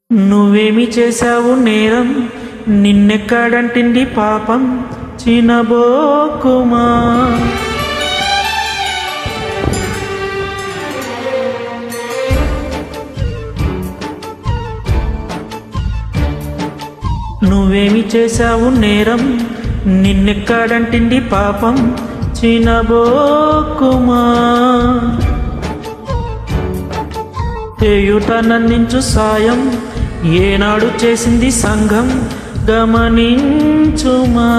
నువ్వేమి చేశావు నేరం, నిన్నెక్కడంటింది పాపం, చినబోకుమా. నువ్వేమి చేశావు నేరం, నిన్నెక్కడంటింది పాపం, చినబోకుమా. చేయుటనందించు సాయం ఏనాడు చేసింది సంఘం, గమనించుమా.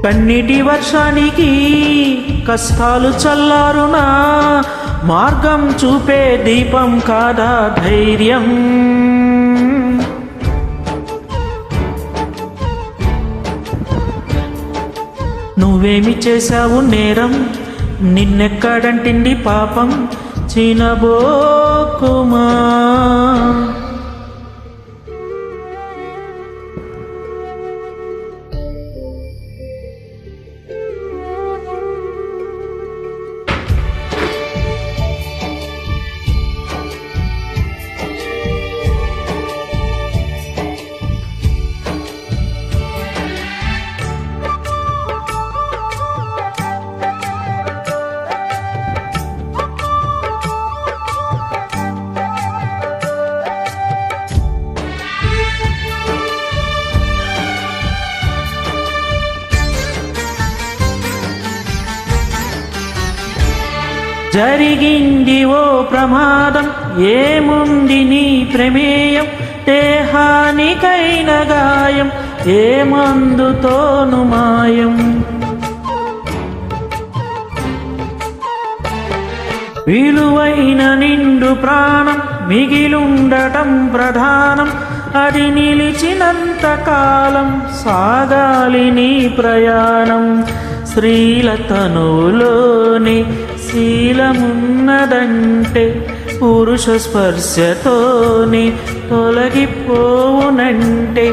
కన్నీటి వర్షానికి కష్టాలు చల్లారునా, మార్గం చూపే దీపం కాదా ధైర్యం. నువ్వేమి చేశావు నేరం, నిన్నెక్కడంటింది పాపం, చినబోకుమా. జరిగింది ఓ ప్రమాదం, ఏముంది నీ ప్రమేయం, దేహానికైన గాయం, ఏ మందుతోను మాయం. విలువైన నిండు ప్రాణం మిగిలుండటం ప్రధానం, అది నిలిచినంత కాలం సాగాలి నీ ప్రయాణం. స్త్రీల తనువులోని శీలమున్నదంటే పురుష స్పర్శతోని తొలగిపోవునంటే,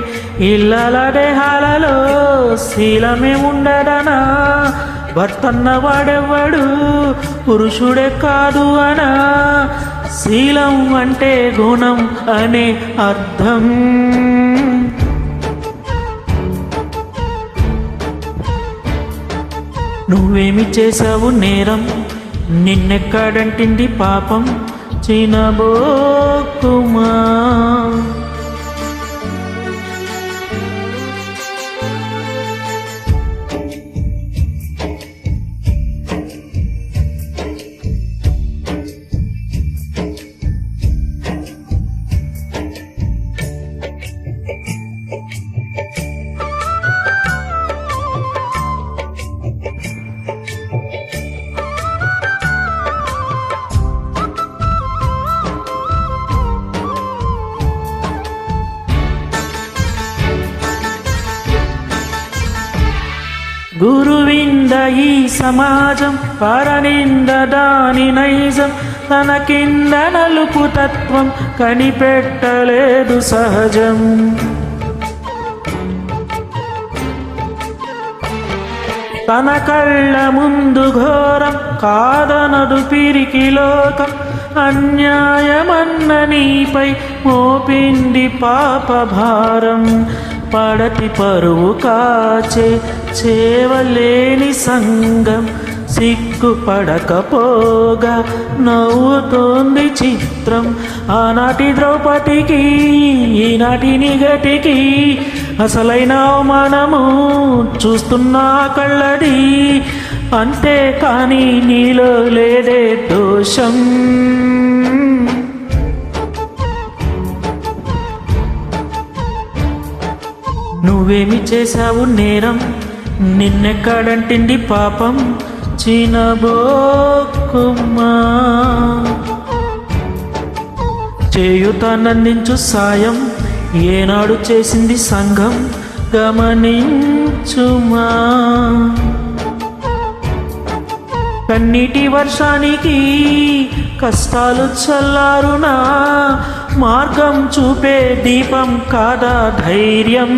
ఇళ్ళల దేహాలలో శీలమే ఉండదనా, భర్తన్న వాడెవ్వడు పురుషుడే కాదు అనా. శీలం అంటే గుణం అనే అర్థం. నువ్వేమి చేశావు నేరం, నిన్నెక్కడంటింది పాపం, చినబోకుమా. గురువింద ఈ సమాజం, పరనింద దాని నైజం, తన కింద నలుపు తత్వం కనిపెట్టలేదు సహజం. తన కళ్ళ ముందు ఘోరం కాదనదు పిరికి లోకం, అన్యాయమన్న నీపై మోపింది పాపభారం. పడతి పరువు కాచే చేవలేని సంగం, సిగ్గుపడకపోగా నవ్వుతోంది చిత్రం. ఆనాటి ద్రౌపదికి ఈనాటి నిగటికి అసలైన అవమానము చూస్తున్నా కళ్ళది, అంతే కానీ నీలో లేదే దోషం. నువ్వేమి చేశావు నేరం, నిన్నెక్కడంటింది పాపం, చినబోకుమా. చేయుతానందించు సాయం ఏనాడు చేసింది సంఘం, గమనించుమా. కన్నీటి వర్షానికి కష్టాలు చల్లారునా, మార్గం చూపే దీపం కాదా ధైర్యం.